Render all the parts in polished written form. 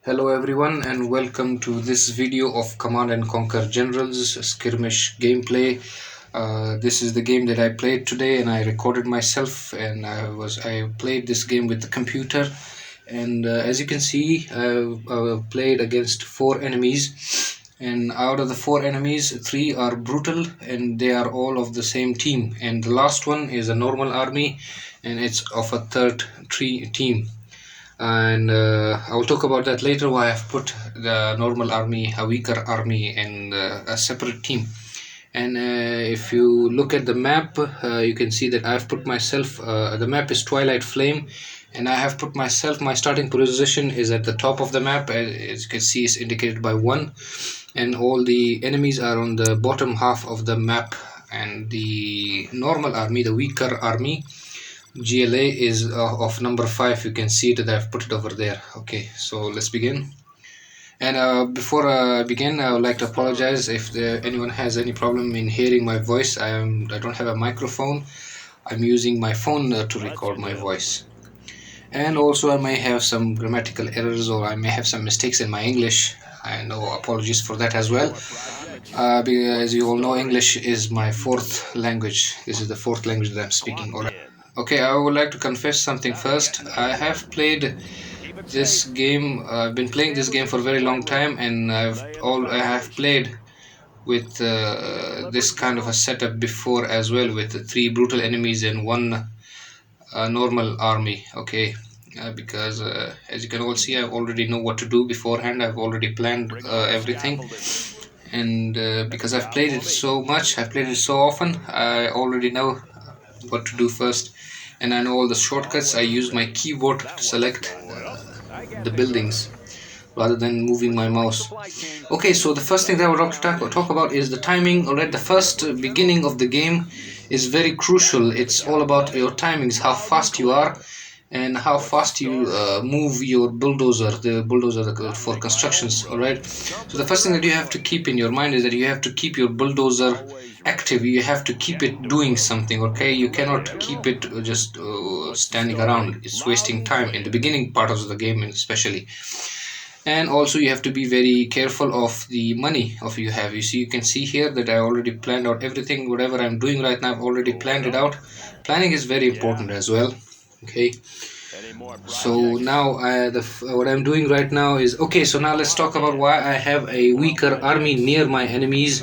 Hello everyone and welcome to this video of Command and Conquer Generals skirmish gameplay. This is the game that I played today and I recorded myself, and I played this game with the computer, and as you can see I played against four enemies, and out of the four enemies three are brutal and they are all of the same team, and the last one is a normal army and it's of a third team, and I will talk about that later. Why I've put the normal army, a weaker army, in a separate team. And if you look at the map, you can see that I've put myself. The map is Twilight Flame, and I have put myself. My starting position is at the top of the map, as you can see, is indicated by 1, and all the enemies are on the bottom half of the map. And the normal army, the weaker army, GLA, is of number 5. You can see that I've put it over there. Okay, so let's begin. And before I begin, I would like to apologize if anyone has any problem in hearing my voice. I don't have a microphone. I'm using my phone to record my voice. And also I may have some grammatical errors, or I may have some mistakes in my English. I know, apologies for that as well. As you all know, English is my fourth language. This is the fourth language that I'm speaking. Okay, I would like to confess something first. I have played this game. I've been playing this game for a very long time, and I have played with this kind of a setup before as well, with three brutal enemies and one normal army. Okay, because as you can all see, I already know what to do beforehand. I've already planned everything, and because I've played it so much, I've played it so often, I already know what to do first, and I know all the shortcuts. I use my keyboard to select the buildings rather than moving my mouse. Okay, so the first thing that I would like to talk about is the timing. Alright, the first beginning of the game is very crucial. It's all about your timings, how fast you are and how fast you move your bulldozer, the bulldozer for constructions. Alright, so the first thing that you have to keep in your mind is that you have to keep your bulldozer active. You have to keep it doing something. Okay, you cannot keep it just standing around. It's wasting time in the beginning part of the game especially. And also you have to be very careful of the money of you have. You can see here that I already planned out everything. Whatever I'm doing right now, I've already planned it out. Planning is very important as well. Okay, so now what I'm doing right now is, okay, so now let's talk about why I have a weaker army near my enemies.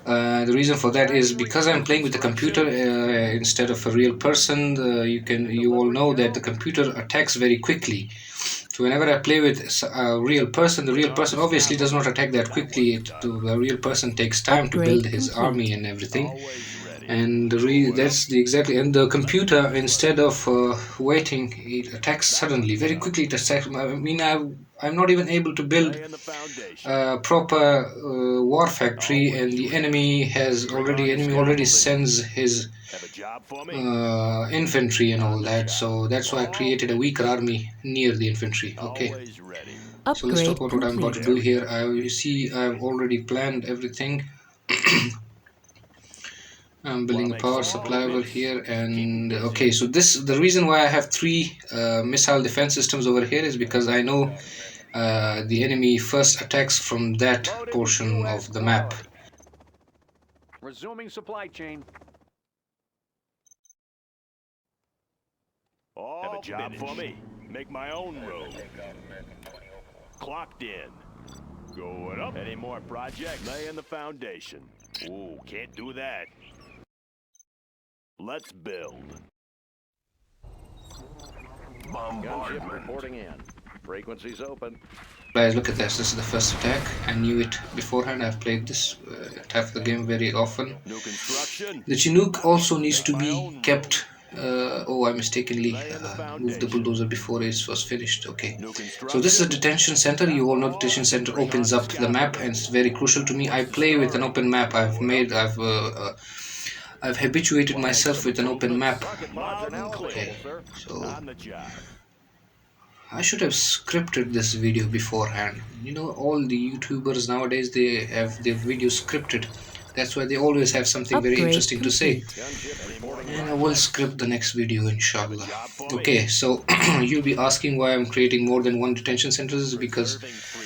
The reason for that is because I'm playing with the computer instead of a real person. You all know that the computer attacks very quickly. So whenever I play with a real person, the real person obviously does not attack that quickly. A real person takes time to build his army and everything, and that's the exactly. And the computer, instead of waiting, it attacks suddenly, very quickly. It attacks. I mean, I'm not even able to build a proper war factory, and the enemy already sends his infantry and all that. So that's why I created a weaker army near the infantry. Okay, so let's talk about what I'm about to do here. You see, I've already planned everything. I'm building a power supply over here, and okay, so the reason why I have three missile defense systems over here is because I know the enemy first attacks from that portion of the map. Resuming supply chain. Have a job for me. Make my own road. Clocked in. Going up. Any more projects? Laying the foundation. Ooh, can't do that. Let's build. Gunship reporting in. Frequencies open. Guys, look at this. This is the first attack. I knew it beforehand. I've played this type of the game very often. New construction. The Chinook also needs to be kept. Oh, I mistakenly moved the bulldozer before it was finished. Okay, so this is a detention center. You all know detention center opens up the map, and it's very crucial to me. I play with an open map. I've habituated myself with an open map. Okay, so I should have scripted this video beforehand. You know, all the YouTubers nowadays, they have their videos scripted. That's why they always have something very Upgrade interesting to say. complete. Gunship reporting And I in. will script the next video, inshallah. Job for me. Okay, so you'll be asking why I'm creating more than one detention center. This is because Preserving freedom.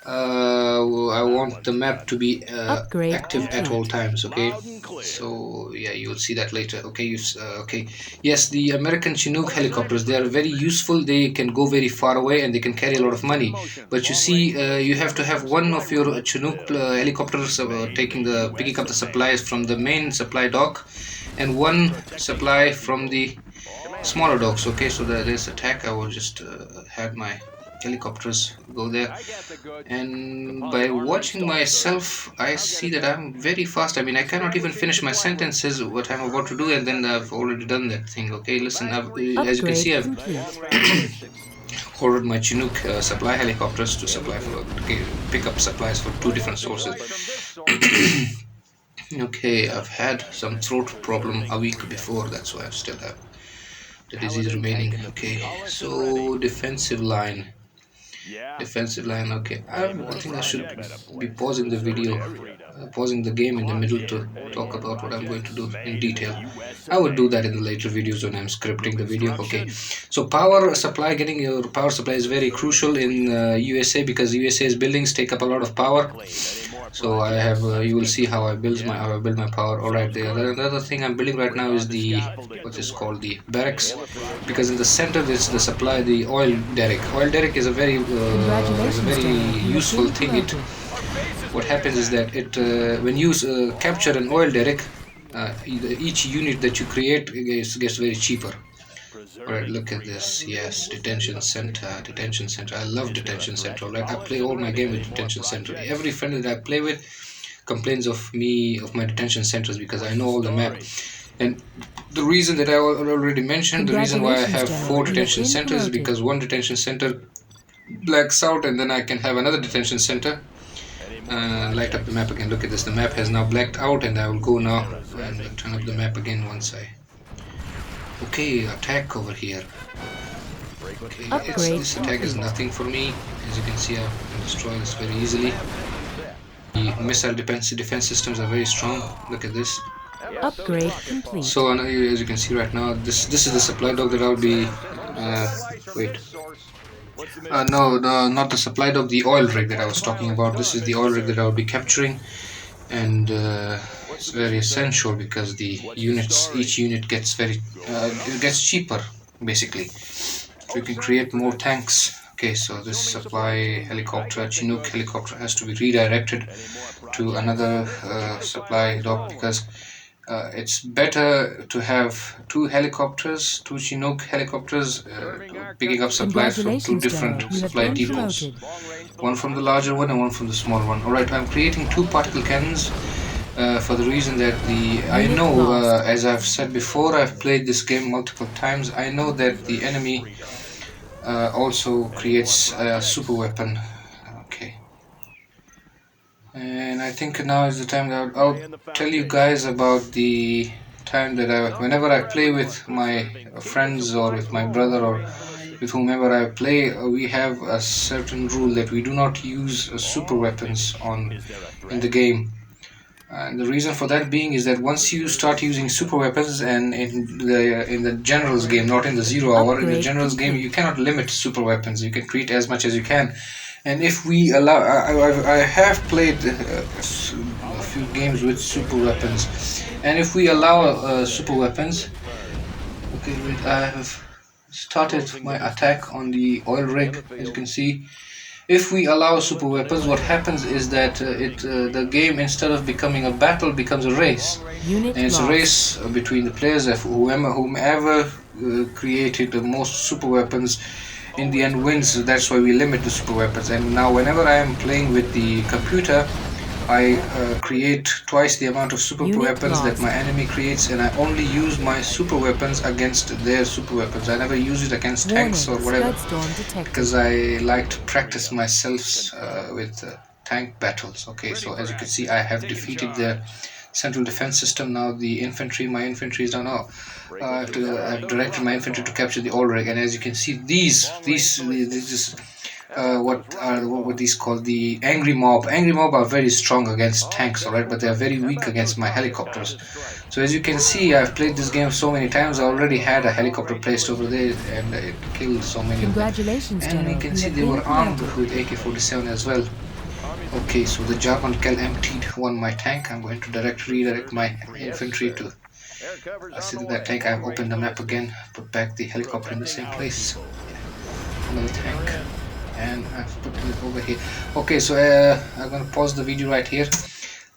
I want the map to be Upgrade active at all complete. times. Okay, Loud and clear. so yeah, you will see that later. Okay, okay. Yes, the American Chinook helicopters, they are very useful. They can go very far away and they can carry a lot of money. But you see, you have to have one of your Chinook helicopters picking up the supplies from the main supply dock, and one supply from the smaller docks. Okay, so there's attack. I will just have my helicopters go there, I got the goods. and by watching myself I see that I'm very fast. I mean, I cannot even finish my sentences what I'm about to do, and then I've already done that thing. Okay, listen, as you can see, Upgrade I've complete. ordered my Chinook supply helicopters to pick up supplies for two different sources. Okay, I've had some throat problem a week before, that's why I still have the disease remaining. Okay, so defensive line. Yeah. Defensive line. Okay, I think I should be pausing the video, pausing the game in the middle to talk about what I'm going to do in detail. I will do that in the later videos when I'm scripting the video. Okay, so power supply, getting your power supply is very crucial in USA, because USA's buildings take up a lot of power. So I have, you will see how I build my power. All right, the other thing I'm building right now is the what is called the barracks, because in the center there's the supply, the oil derrick. Oil derrick is a very Congratulations, General. You have useful been thing. promoted. What happens is that when you capture an oil derrick, each unit that you create gets very cheaper. Alright, look at this. Yes, detention center, detention center. I love detention center. Alright, I play all my game with detention center. Every friend that I play with complains of my detention centers, because I know all the map. And the reason that I already mentioned, the reason why I have Congratulations, 4 General. You have detention been centers is promoted. because one detention center blacks out, and then I can have another detention center light up the map again. Look at this, the map has now blacked out, and I will go now and turn up the map again once I... Okay, attack over here. Okay, this attack is nothing for me. As you can see, I can destroy this very easily. The missile defense systems are very strong. Look at this. Upgrade complete. So as you can see right now, this is the supply dock that I'll be wait. No, not the supply dock, the oil rig that I was talking about. This is the oil rig that I'll be capturing, and it's very essential because the each unit gets it gets cheaper basically. So you can create more tanks. Okay, so this supply helicopter, Chinook helicopter, has to be redirected to another supply dock, because it's better to have two Chinook helicopters, picking up supplies from two Congratulations, different General. You have supply been depots. promoted. One from the larger one and one from the smaller one. Alright, I'm creating 2 particle cannons for the reason that I know, as I've said before, I've played this game multiple times. I know that the enemy also creates a super weapon. Okay. And I think now is the time that I'll tell you guys about the time that whenever I play with my friends or with my brother or with whomever I play, we have a certain rule that we do not use super weapons in the game. And the reason for that being is that once you start using super weapons, and in the generals game, not in the 0 hour, in the generals game you cannot limit super weapons. You can create as much as you can. And if we allow, I have played a few games with super weapons, and if we allow super weapons, okay, wait, I have started my attack on the oil rig. As you can see, if we allow super weapons, what happens is that the game, instead of becoming a battle, becomes a race. And it's a race between the players. Of whomever created the most super weapons in the end wins. That's why we limit the super weapons. And now whenever I am playing with the computer, I create twice the amount of super weapons that my enemy creates, and I only use my super weapons against their super weapons. I never use it against tanks or whatever, because I like to practice myself with tank battles. Okay, so as you can see, I have defeated the central defense system. Now my infantry is down. Now I've directed my infantry to capture the oil rig, and as you can see, these what were these called? The angry mob. Angry mob are very strong against tanks, alright, but they are very weak against my helicopters. So as you can see, I've played this game so many times. I already had a helicopter placed over there, and it killed so many of them. Congratulations, And we General. can You see have they been were armed promoted. with AK-47 as well. Okay, so the German Kell emptied my tank. I'm going to redirect my infantry to Air cover's on assist the that way. tank. I've Range opened the map ballistic. again, put back the helicopter in the same Protecting our place. people. Another tank, and I've put it over here. Okay, so I'm gonna pause the video right here.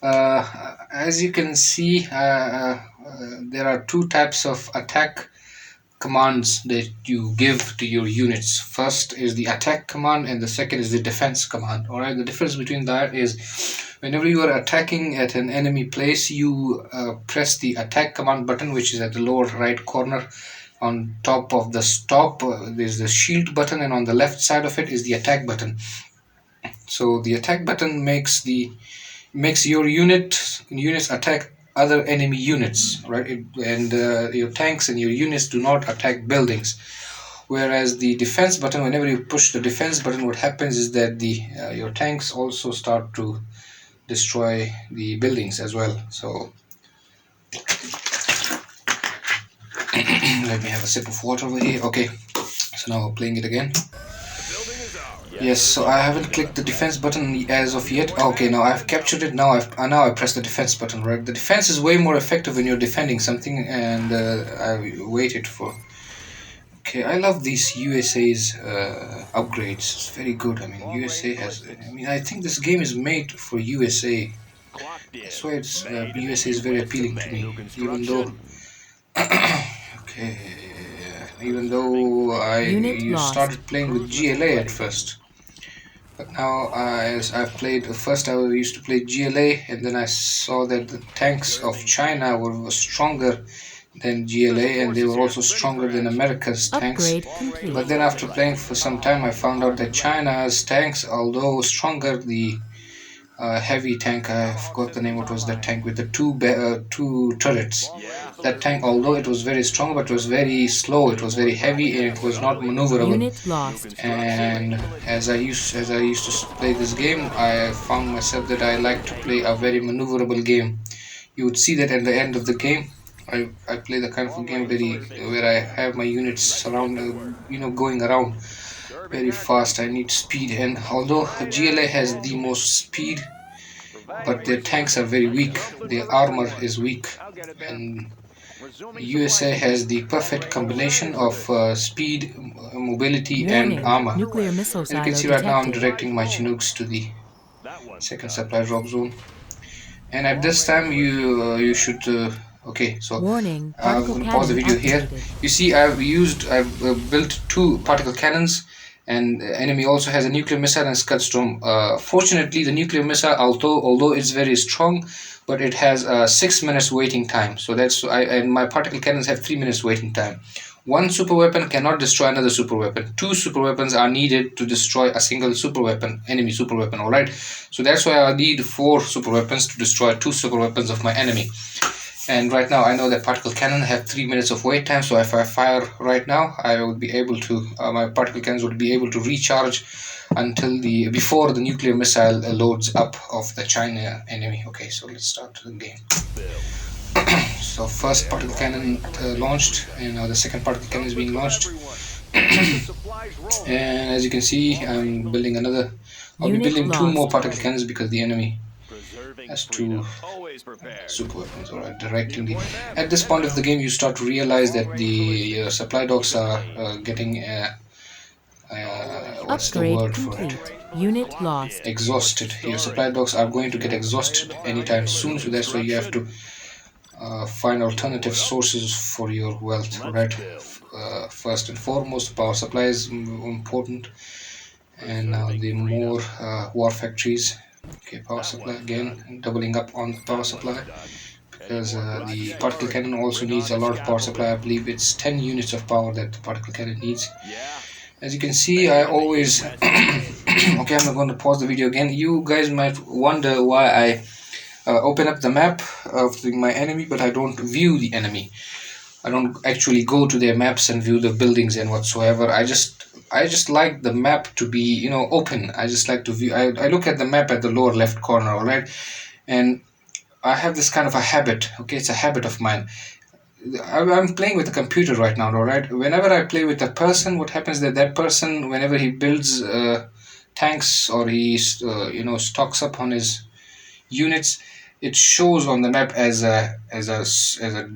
As you can see, there are two types of attack commands that you give to your units. First is the attack command, and the second is the defense command. All right, the difference between that is whenever you are attacking at an enemy place, you press the attack command button, which is at the lower right corner. On top of the stop, there's the shield button, and on the left side of it is the attack button. So the attack button makes your units attack other enemy units, right? And your tanks and your units do not attack buildings. Whereas the defense button, whenever you push the defense button, what happens is that the your tanks also start to destroy the buildings as well. So let me have a sip of water over here. Okay, so now playing it again. Building is ours. Yes, so I haven't clicked the defense button as of yet. Okay, now I've captured it. Now I press the defense button. Right, the defense is way more effective when you're defending something, and I waited for. Okay, I love these USA's upgrades. It's very good. I mean, USA has. I mean, I think this game is made for USA. Clocked in. That's why it's Made in USA the is very US of appealing to A. me. New Even though, construction. okay, even though Unit you lost. started playing with GLA at first. But now, as I've played, first I used to play GLA, and then I saw that the tanks of China were stronger than GLA, and they were also stronger than America's tanks. Upgrade complete. But then, after playing for some time, I found out that China's tanks, although stronger, the heavy tank, I forgot the name, what was that tank with the two turrets. That tank, although it was very strong, but it was very slow, it was very heavy, and it was not maneuverable. Unit lost. And as I used to play this game, I found myself that I like to play a very maneuverable game. You would see that at the end of the game, I play the kind of a game where I have my units going around very fast. I need speed, and although GLA has the most speed, but their tanks are very weak. Their armor is weak, and Resuming supply USA has the perfect combination of speed, mobility, and Warning. armor. Nuclear missile As you can silo see right now, I'm detected. directing my Chinooks to the That one's second done. supply drop zone, and at this time you should. Okay, so Warning. I'm Particle going to pause the cannon video here. activated. You see, I've built two particle cannons, and enemy also has a nuclear missile and Scudstorm. Fortunately, the nuclear missile, although it's very strong, but it has 6 minutes waiting time. So and my particle cannons have 3 minutes waiting time. One super weapon cannot destroy another super weapon. Two super weapons are needed to destroy a single super weapon, enemy super weapon. All right. So that's why I need 4 super weapons to destroy 2 super weapons of my enemy. And right now I know that particle cannon have 3 minutes of wait time, so if I fire right now, I would be able to my particle cannons would be able to recharge until before the nuclear missile loads up of the China enemy. Okay, so let's start the game. So first particle cannon launched, and now the second particle cannon is being launched. And as you can see, I'm building another. I'll be Unit building 2 more lost. particle cannons because the enemy Preserving has 2 freedom. Always prepared. super weapons. Alright, directing the. At this point of the game, you start to realize that the supply docks are getting what's the Upgrade word for it? complete. Unit lost. Exhausted. Your supply docks are going to get exhausted anytime soon, so that's why you have to find alternative sources for your wealth. Right. First and foremost, power supply is important, and now the more war factories. Okay, power supply again, doubling up on the power supply, because the particle cannon also needs a lot of power supply. I believe it's 10 units of power that the particle cannon needs. As you can see, I always okay, I'm going to pause the video again. You guys might wonder why I open up the map of my enemy, but I don't view the enemy. I don't actually go to their maps and view the buildings and whatsoever. I just like the map to be, open. I just like to view. I look at the map at the lower left corner, all right, and I have this kind of a habit. Okay, it's a habit of mine. I'm playing with a computer right now, all right. Whenever I play with a person, what happens that person, whenever he builds tanks or he stocks up on his units, it shows on the map as a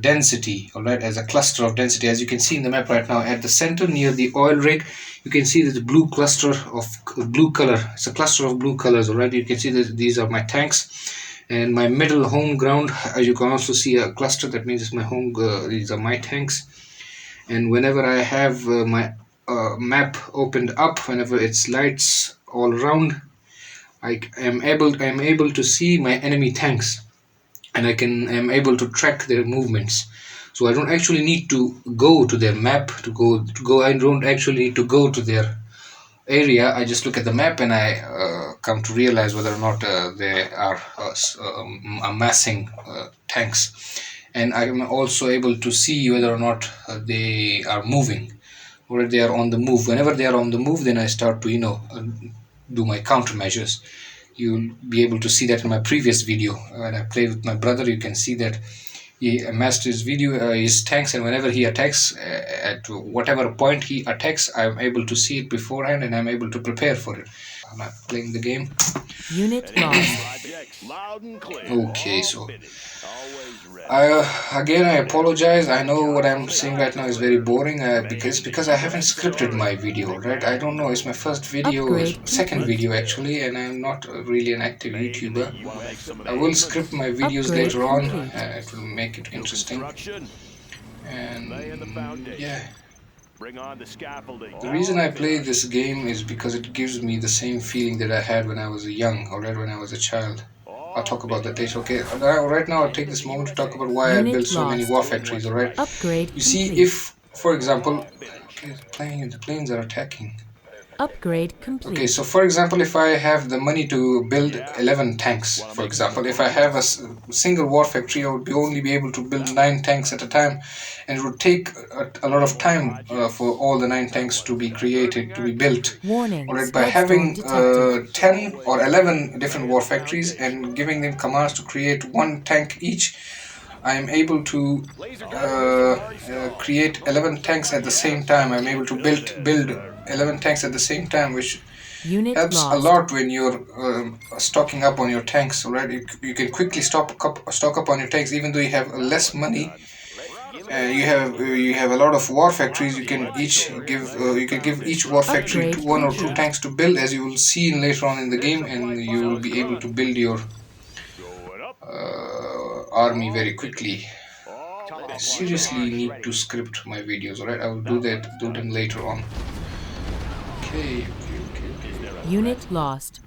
density, all right, as a cluster of density. As you can see in the map right now, at the center near the oil rig, you can see this blue cluster of blue color. It's a cluster of blue colors, all right. You can see that these are my tanks, and my middle home ground, you can also see a cluster. That means it's my home. These are my tanks. And whenever I have my map opened up, whenever it's lights all around, I am able to see my enemy tanks, and am able to track their movements. So I don't actually need to go to their map to go. I don't actually need to go to their area. I just look at the map and I come to realize whether or not they are amassing tanks, and I am also able to see whether or not they are moving, or they are on the move. Whenever they are on the move, then I start to do my countermeasures. You'll be able to see that in my previous video when I played with my brother. You can see that he amassed his tanks, and whenever he attacks, at whatever point he attacks, I'm able to see it beforehand and I'm able to prepare for it. I'm not playing the game. Unit Any more lost. projects? Loud and clear. Okay, All so finished. Always ready. I apologize. I know what I'm saying right now is very boring because I haven't scripted my video, right? I don't know. It's my first video, Upgrade second complete. video actually, and I'm not really an active YouTuber. Wanna make some of I the will script my videos Upgrade later on. complete. It will make it interesting. construction? And Laying the foundation. yeah, Bring on the scaffolding. the reason I play this game is because it gives me the same feeling that I had when I was young, or right when I was a child. I'll talk about that later. Okay, right now I'll take this moment to talk about why I Unit built so many lost. war factories. All right. Upgrade You see, complete. if, for example, okay, the planes are attacking. Upgrade Okay, complete. so for example, if I have the money to build 11 tanks, for example, if I have a single war factory, I would only be able to build 9 tanks at a time, and it would take a lot of time for all the 9 tanks to be created, to be built. Warning. Alright, by Scud storm having detected. 10 or 11 different war factories and giving them commands to create 1 tank each, I am able to create 11 tanks at the same time. I'm able to build 11 tanks at the same time, which Unit helps a lost. lot when you're stocking up on your tanks. Alright, you can quickly stock up on your tanks, even though you have less money. You have a lot of war factories. You can give each war factory Upgrade one or two complete. tanks to build, as you will see later on in the game, and you will be able to build your Going up. army very quickly. All I seriously need to script my videos. Alright, I will do them later on. Okay. Unit lost.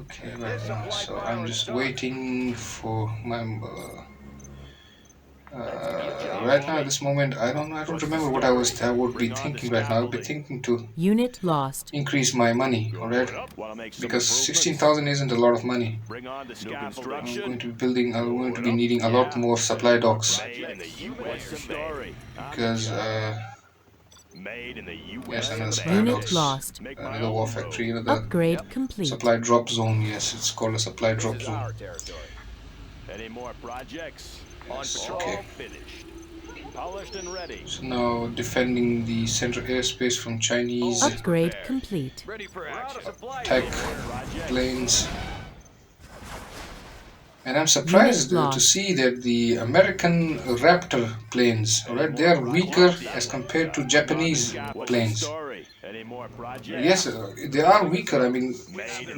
Okay, right now. So I'm just waiting for my. Right now, at this moment, I don't remember what I would be thinking right now. I would be thinking to Unit lost. increase my money. Alright, Wanna make some because improvements? 16,000 isn't a lot of money. Bring on the I'm going scaffolding. to be building. I'm going to be needing a lot more supply docks, Made in the USA. Story. because Made in the yes, USA. another supply Unit docks, lost. Make my another war own factory, road. another Upgrade complete. supply drop zone. Yes, it's called a supply drop zone. Any more projects? On Yes, patrol. okay. Finished. Polished and ready. So now defending the central airspace from Chinese Upgrade complete. Ready for action. attack planes. And I'm surprised Unit to lost. see that the American Raptor planes, alright, they are weaker as compared to Japanese What's the planes. story? Any more projects? Yes, they are weaker. I mean,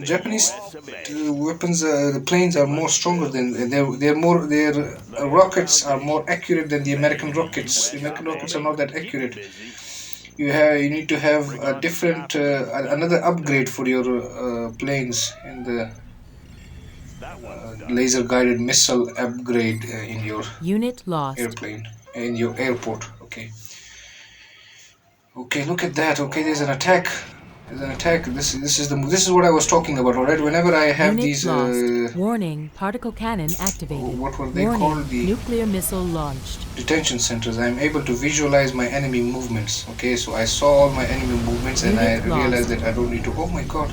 Japanese weapons, the planes are more stronger than their rockets are more accurate than the American rockets. The American rockets are not that accurate. You need to have a different another upgrade for your planes, and the laser guided missile upgrade in your Unit lost. airplane, in your airport. Okay, look at that. Okay, there's an attack. As an attack, this is what I was talking about. Alright, whenever I have Unit these lost. Warning, particle cannon activated. what were they Warning, called, the nuclear missile launched. detention centers, I'm able to visualize my enemy movements. Okay, so I saw all my enemy movements and I Unit realized lost. that I don't need to. Oh my god,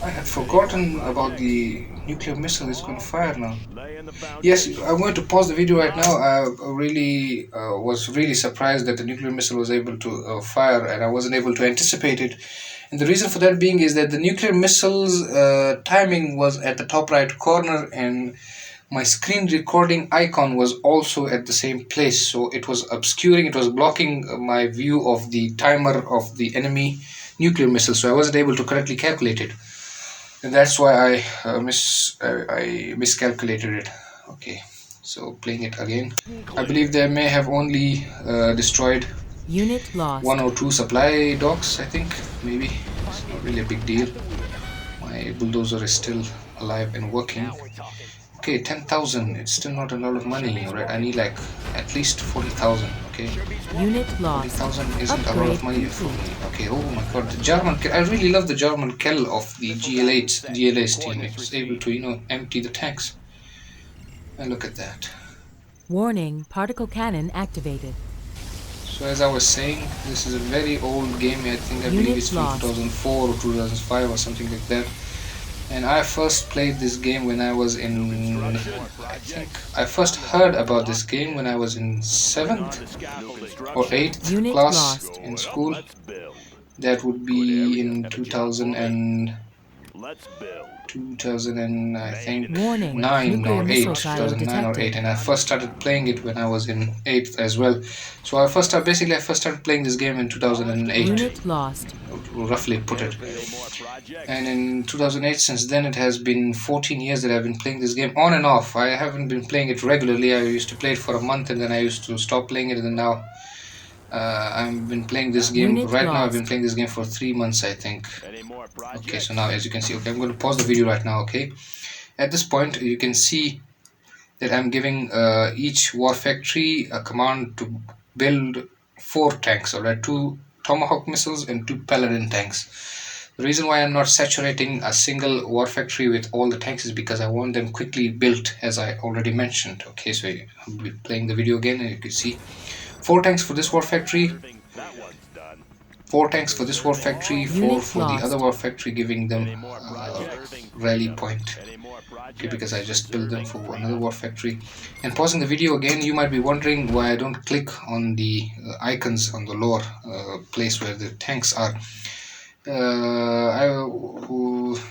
I had forgotten about the nuclear missile. It's going to fire now. Laying the Yes, foundation. I'm going to pause the video right now. I really was really surprised that the nuclear missile was able to fire, and I wasn't able to anticipate it. And the reason for that being is that the nuclear missile's timing was at the top right corner, and my screen recording icon was also at the same place. So it was obscuring, it was blocking my view of the timer of the enemy nuclear missile. So I wasn't able to correctly calculate it, and that's why I miscalculated it. Okay, so playing it again. I believe they may have only destroyed Unit lost. 1 or 2 supply docks, I think. Maybe it's not really a big deal. My bulldozer is still alive and working. Okay, 10,000. It's still not a lot of money, right? I need like at least 40,000. Okay, Unit lost. 40,000 isn't a lot of Upgrade money for complete. me. Okay, oh my god, the German. I really love the German Kell of the GLA's team. It's able to empty the tanks. And look at that. Warning, particle cannon activated. So as I was saying, this is a very old game. I believe Unit it's from lost. 2004 or 2005 or something like that. And I first played this game when I was in, I think I first heard about this game when I was in 7th or 8th Unit class lost. in school. Let's build. That would be in 2000 and Let's build. 2000 and I think Warning, 9 nuclear or 8, missile silo 2009 or 8, detected. and I first started playing it when I was in 8th as well. So I first started playing this game in 2008, Unit lost. to roughly put it. Any more projects? And in 2008, since then, it has been 14 years that I've been playing this game on and off. I haven't been playing it regularly. I used to play it for a month and then I used to stop playing it, and then now I've been playing this game. Unit Right now, I've lost. been playing this game for 3 months, I think. Any more projects? Okay, so now as you can see, okay, I'm going to pause the video right now. Okay, at this point you can see that I'm giving each war factory a command to build 4 tanks, alright, 2 Tomahawk missiles and 2 Paladin tanks. The reason why I'm not saturating a single war factory with all the tanks is because I want them quickly built, as I already mentioned. Okay, so I'll be playing the video again and you can see 4 tanks for this war factory, That one's done. 4 tanks for this war factory, 4 Unit for the lost. other war factory, giving them Any more projects? rally point. Any more projects? Okay, because I just built them for another war factory. And pausing the video again, you might be wondering why I don't click on the icons on the lower place where the tanks are.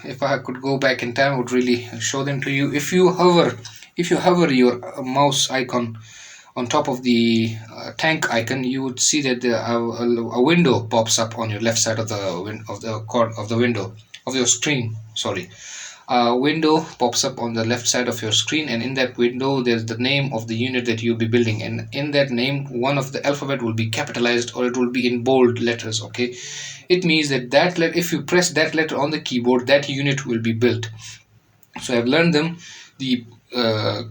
If I could go back in time, I would really show them to you. If you hover your mouse icon on top of the tank icon, you would see that a window pops up on your left side of the window of your screen. Sorry, a window pops up on the left side of your screen, and in that window there's the name of the unit that you'll be building, and in that name one of the alphabet will be capitalized or it will be in bold letters. Okay, it means that if you press that letter on the keyboard, that unit will be built. So I've learned them. The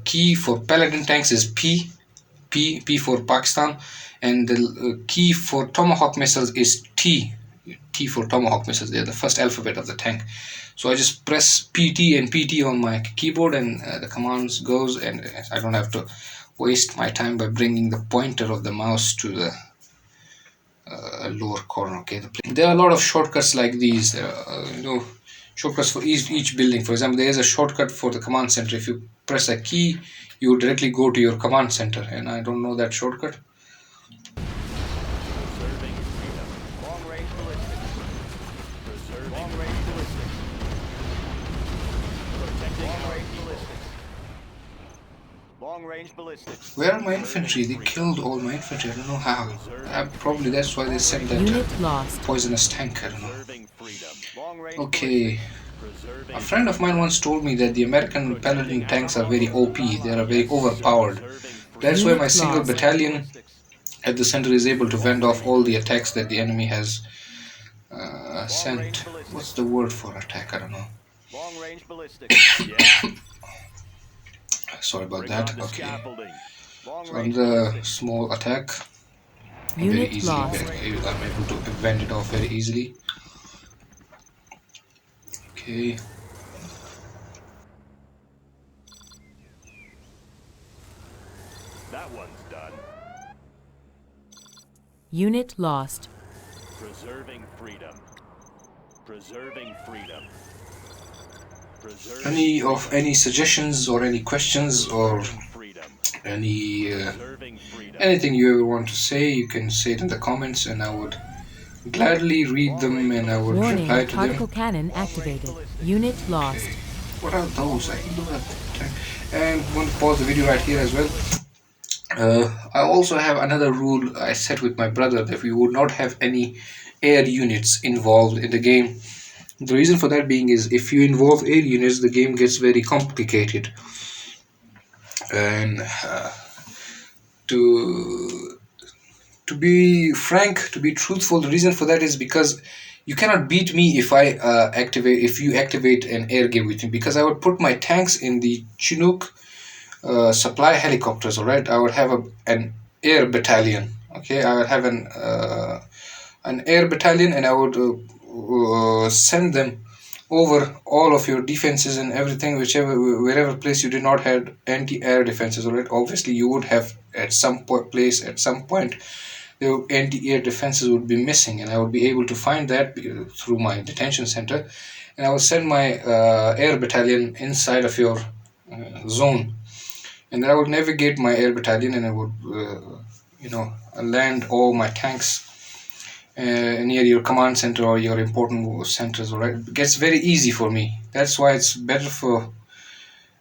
key for Paladin tanks is P for Pakistan, and the key for Tomahawk missiles is T for Tomahawk missiles. They're the first alphabet of the tank. So I just press PT and PT on my keyboard, and the commands goes, and I don't have to waste my time by bringing the pointer of the mouse to the lower corner. Okay, there are a lot of shortcuts like these. Shortcuts for each building. For example, there is a shortcut for the command center. If you press a key, you directly go to your command center, and I don't know that shortcut. Preserving freedom. Long-range ballistics. Preserving long-range ballistics. Protecting long-range ballistics. Long-range ballistics. Where are my infantry? They killed all my infantry. I don't know how. Probably that's why they sent that Unit lost. poisonous tank. I don't know. Preserving freedom. Long-range Okay. preserving A friend of mine once told me that the American Paladin tanks are very OP. They are very overpowered. That's why my single battalion at the center is able to fend off all the attacks that the enemy has sent. What's the word for attack? I don't know. long-range ballistics. Yeah. Sorry about Bring on that. the Okay. scaffolding. So on Long-range the ballistics. small attack, very Unit easily, lost. I'm able to fend it off very easily. Okay. That one's done. Unit lost. Preserving freedom. Preserving freedom. Any suggestions or any questions or Freedom. any Preserving freedom. anything you ever want to say, you can say it in the comments, and I would gladly read them and I would Warning, reply to particle them. cannon activated. Unit lost. Okay. What are those? I can do that. And I'm going to pause the video right here as well. I also have another rule I set with my brother that we would not have any air units involved in the game. The reason for that being is if you involve air units, the game gets very complicated. And to be frank, to be truthful, the reason for that is because you cannot beat me if if you activate an air game with me, because I would put my tanks in the Chinook supply helicopters. All right, I would have an air battalion. Okay, I would have an air battalion, and I would send them over all of your defenses and everything, wherever place you did not have anti-air defenses. All right, obviously you would have at some place at some point the anti-air defenses would be missing, and I would be able to find that through my detention center, and I will send my air battalion inside of your zone, and then I would navigate my air battalion, and I would land all my tanks near your command center or your important centers. All right, it gets very easy for me. That's why it's better for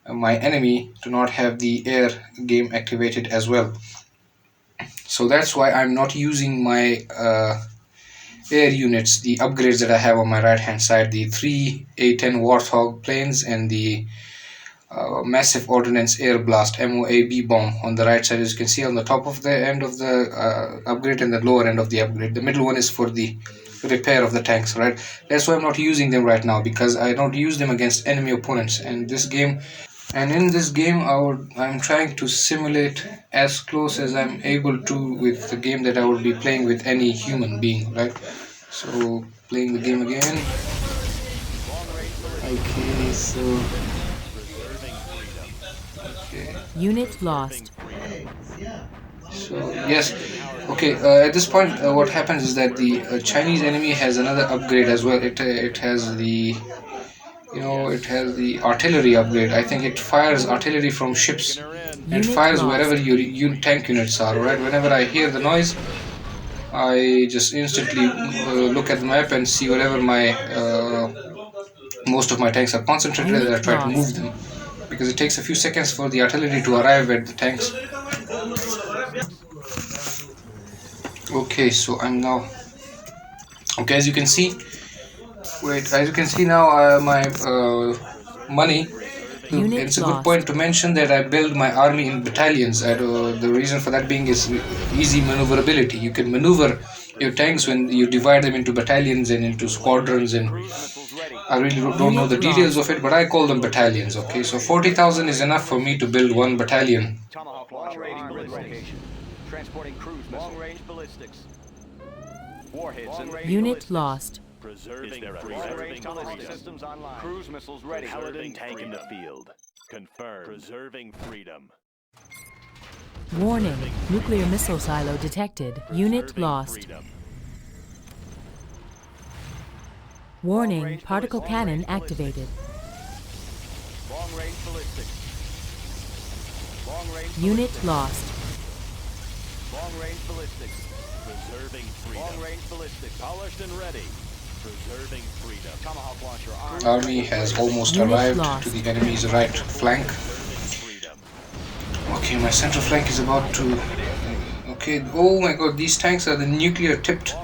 my enemy to not have the air game activated as well. So that's why I'm not using my air units, the upgrades that I have on my right hand side, the 3 A-10 Warthog planes and the massive ordnance air blast MOAB bomb on the right side. As you can see, on the top of the end of the upgrade and the lower end of the upgrade, the middle one is for the repair of the tanks. Right, that's why I'm not using them right now, because I don't use them against enemy opponents. And in this game I'm trying to simulate as close as I'm able to with the game that I would be playing with any human being, right? So playing the game again. Okay, so okay. Unit lost. So yes, okay. At this point, what happens is that the Chinese enemy has another upgrade as well. It has the artillery upgrade. I think it fires artillery from ships and Unit fires lost. wherever your tank units are. Right. Whenever I hear the noise, I just instantly look at the map and see wherever my most of my tanks are concentrated, and I try to move them, because it takes a few seconds for the artillery to arrive at the tanks. Okay, so I'm now. Okay, as you can see. Wait, as you can see now, my money. Unit It's a good lost. point to mention that I build my army in battalions. The reason for that being is easy maneuverability. You can maneuver your tanks when you divide them into battalions and into squadrons, and I really don't know the details of it, but I call them battalions. Okay, so 40,000 is enough for me to build one battalion. Tomahawk launcher armed and ready. Transporting cruise missiles. Long-range ballistics. Warheads and Unit lost. Preserving long-range Tomahawk freedom. systems online. Cruise missiles ready. Preserving tank in the field. Confirmed. Preserving freedom. Warning, nuclear missile silo detected. Unit Preserving lost. freedom. Warning, Long-range particle ballistics. cannon Long-range activated. Long-range ballistics. Long-range Unit ballistics. lost. Long-range ballistics. Preserving freedom. Long-range ballistics. Polished and ready. Preserving freedom. Tomahawk launcher armed. Army has almost Unit arrived lost. to the enemy's right flank. Freedom. Okay, my central flank is about to. Okay, oh my god, these tanks are the nuclear tipped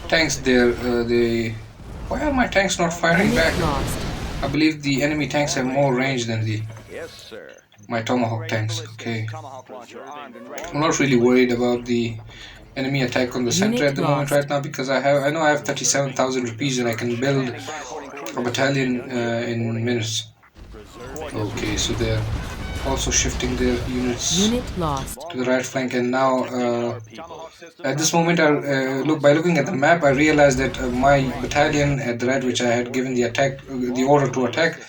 tanks. Why are my tanks not firing Unit back? lost. I believe the enemy tanks have more range than Yes, sir. my Tomahawk tanks. Okay, Tomahawk launcher armed and ready. I'm not really worried about the enemy attack on the center Unit at the moment lost. right now, because I know I have 37,000 rupees and I can build a battalion in minutes. Okay, so also shifting their units Unit lost. to the right flank. And now Our people. at this moment, by looking at the map, I realized that my battalion at the right, which I had given the order to attack,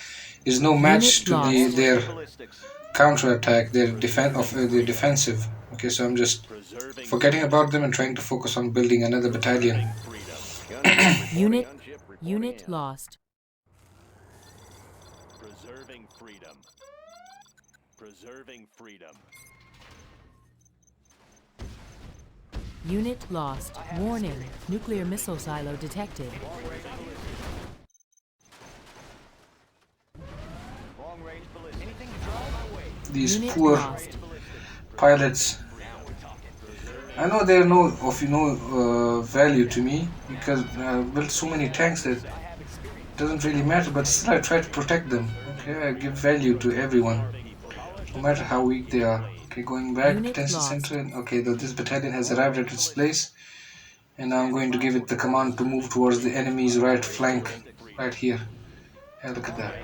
is no match Unit to lost. their Ballistics. counter attack, their defensive. Okay, so I'm just Preserving forgetting about them and trying to focus on building another battalion. freedom. Unit lost. Preserving freedom. Preserving freedom. Unit lost. Warning. Nuclear missile silo detected. Long range ballistics. Anything to draw my way. These Unit poor lost. pilots. I know they're of value to me because I built so many tanks that it doesn't really matter. But still, I try to protect them. Okay, I give value to everyone, no matter how weak they are. Okay, going back, Unit detention lost. center. And okay, this battalion has arrived at its place, and now I'm going to give it the command to move towards the enemy's right flank, right here. Yeah, look at that.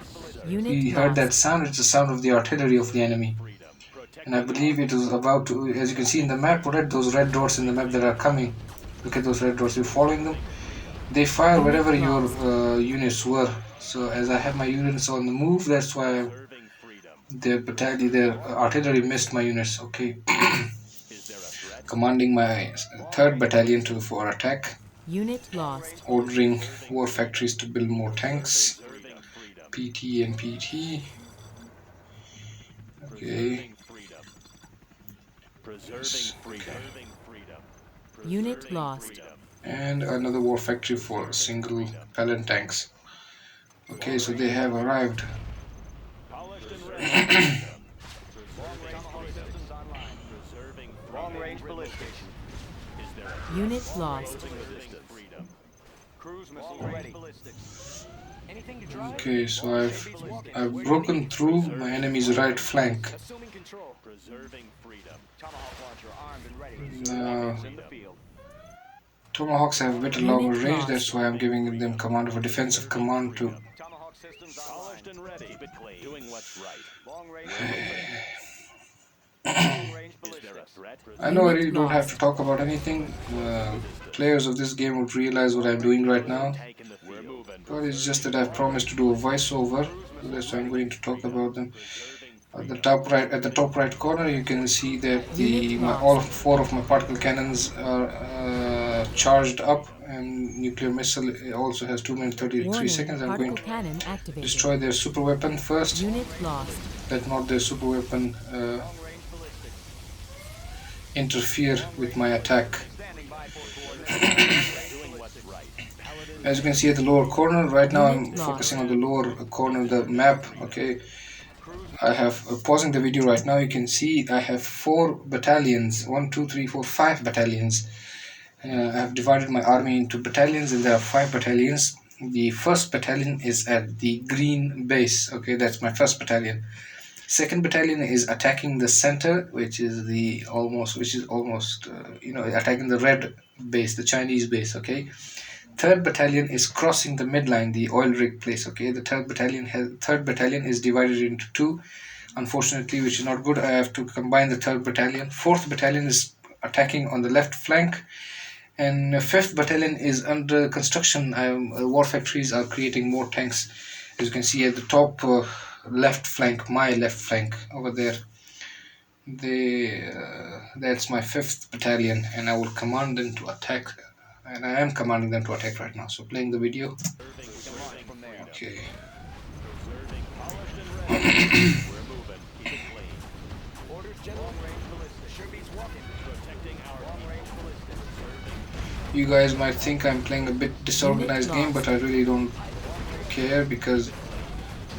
Unit We heard that lost. sound. It's the sound of the artillery of the enemy. And I believe it was about to, as you can see in the map, those red dots in the map that are coming. Look at those red dots. You're following them. They fire Unit wherever your lost. units were. So as I have my units on the move, that's why Preserving freedom. their artillery missed my units. Okay, Is there a threat? commanding my third battalion for attack, Unit lost. ordering war factories to build more tanks. Preserving freedom. PT and PT. Okay. Preserving freedom. Preserving freedom. Freedom. Unit Preserving lost. freedom. And another war factory for single pellet tanks. Okay, so they have arrived. Polished and ready. Preserving Long freedom. range ballistics. Is there a Unit lost. resistance? Freedom. Cruise missile ready. Ballistics. Anything to draw? Okay, so I've broken through my enemy's right flank. Assuming control. Preserving freedom. Tomahawk launcher armed and ready. Now, In the field. Tomahawks have a bit longer Unit range, lost. that's why I'm giving them command of a defensive command to. Tomahawk systems Polished online. and ready. Keep it clean. Doing what's right. Long range ballistics. Long range Is there a ballistics. threat? I know I Unit really don't have to lost. talk about anything. Players of this game would realize what I'm doing right now. Taking the field. We're moving. But it's just that I've promised to do a voiceover, so that's why I'm going to talk about them. At the top right corner, you can see that all four of my particle cannons are charged up, and nuclear missile also has 2 minutes 33 Warning. seconds. I'm Particle going to cannon activated. destroy their super weapon first. Unit lost. Let not their super weapon Long range ballistics. interfere with my attack. Standing by for coordinates. Doing what's right. As you can see at the lower corner, right now I'm Unit lost. focusing on the lower corner of the map. Okay, I have pausing the video right now. You can see I have 4 battalions. 1, 2, 3, 4, 5 battalions. I have divided my army into battalions, and there are 5 battalions. The first battalion is at the green base. Okay, that's my first battalion. Second battalion is attacking the center, which is almost attacking the red base, the Chinese base. Okay. Third battalion is crossing the midline, the oil rig place. Okay, the third battalion is divided into 2, unfortunately, which is not good. I have to combine the third battalion. Fourth battalion is attacking on the left flank, and fifth battalion is under construction. War factories are creating more tanks, as you can see at the top left flank, my left flank over there. That's my 5th battalion, and I will command them to attack, and I am commanding them to attack right now. So playing the video. From there. Okay. We're moving. Keep it clean. Orders, General. Long range ballistics. Sure beats walking. Protecting our Long range ballistics. You guys might think I'm playing a bit disorganized game, but I really don't care because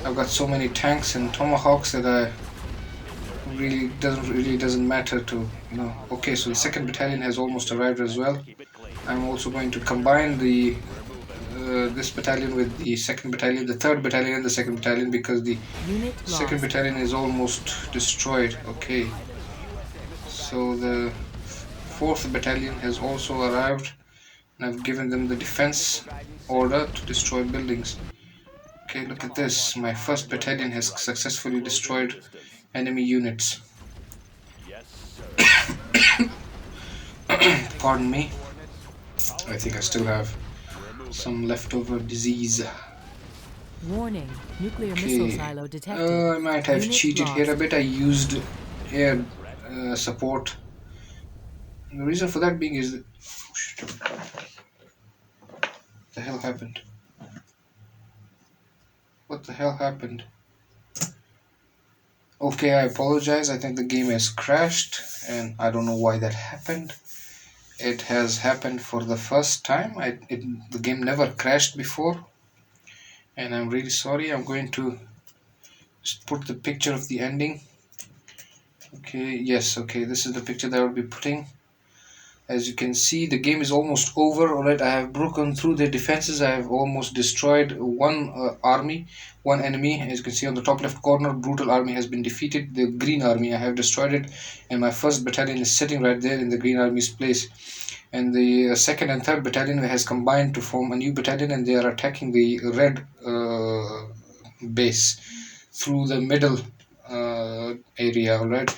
I've got so many tanks and tomahawks that I doesn't matter to Okay, so the second battalion has almost arrived as well. I'm also going to combine this battalion with the second battalion, the third battalion and the second battalion, because the Unit second lost. battalion is almost destroyed. Okay, so the fourth battalion has also arrived, and I've given them the defense order to destroy buildings. Okay, look at this. My first battalion has successfully destroyed enemy units. Yes, sir. Pardon me. Coordinates. I think I still have We're moving. some leftover disease. Warning, nuclear missile Okay. silo detected. I might have Unit cheated here a lost. bit. I used air support. The reason for that being is that, oh, shit, what the hell happened? What the hell happened? Okay, I apologize. I think the game has crashed, and I don't know why that happened. It has happened for the first time. The game never crashed before, and I'm really sorry. I'm going to just put the picture of the ending. Okay, yes, okay, this is the picture that I'll be putting. As you can see, the game is almost over. Alright, I have broken through the defenses. I have almost destroyed one army, one enemy. As you can see on the top left corner, brutal army has been defeated. The green army, I have destroyed it, and my first battalion is sitting right there in the green army's place. And the second and third battalion has combined to form a new battalion, and they are attacking the red base through the middle area. Alright,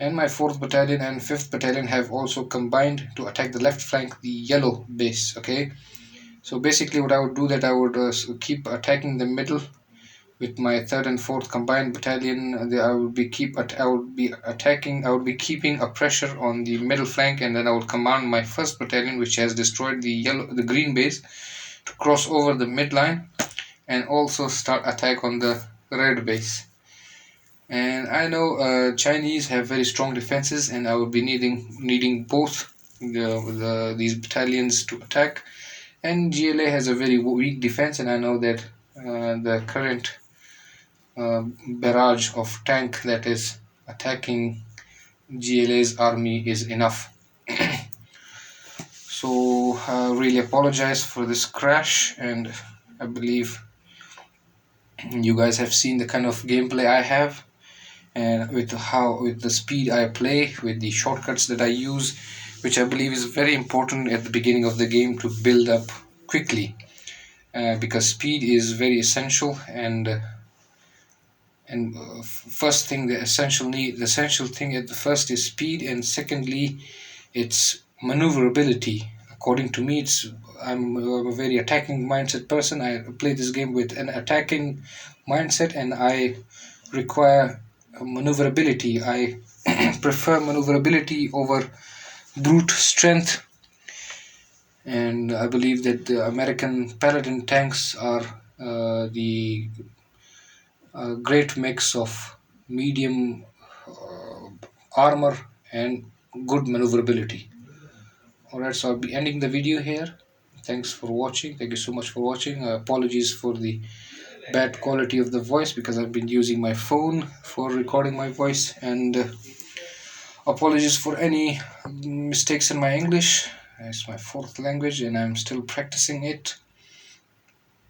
and my 4th battalion and 5th battalion have also combined to attack the left flank, the yellow base. Okay, so basically what I would do, that I would keep attacking the middle with my 3rd and 4th combined battalion. I would be keeping a pressure on the middle flank, and then I would command my 1st battalion, which has destroyed the green base, to cross over the midline and also start attack on the red base. And I know Chinese have very strong defenses, and I will be needing both these battalions to attack. And GLA has a very weak defense, and I know that the current barrage of tank that is attacking GLA's army is enough. So I really apologize for this crash, and I believe you guys have seen the kind of gameplay I have, and with the speed I play, with the shortcuts that I use, which I believe is very important at the beginning of the game to build up quickly, because speed is very essential. And first thing, the essential thing at the first is speed, and secondly, it's maneuverability. According to me, I'm a very attacking mindset person. I play this game with an attacking mindset, and I require maneuverability. I prefer maneuverability over brute strength, and I believe that the American Paladin tanks are the great mix of medium armor and good maneuverability. Alright, so I'll be ending the video here. Thanks for watching. Thank you so much for watching. Apologies for the bad quality of the voice, because I've been using my phone for recording my voice, and apologies for any mistakes in my English. It's my 4th language, and I'm still practicing it.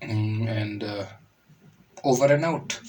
And over and out.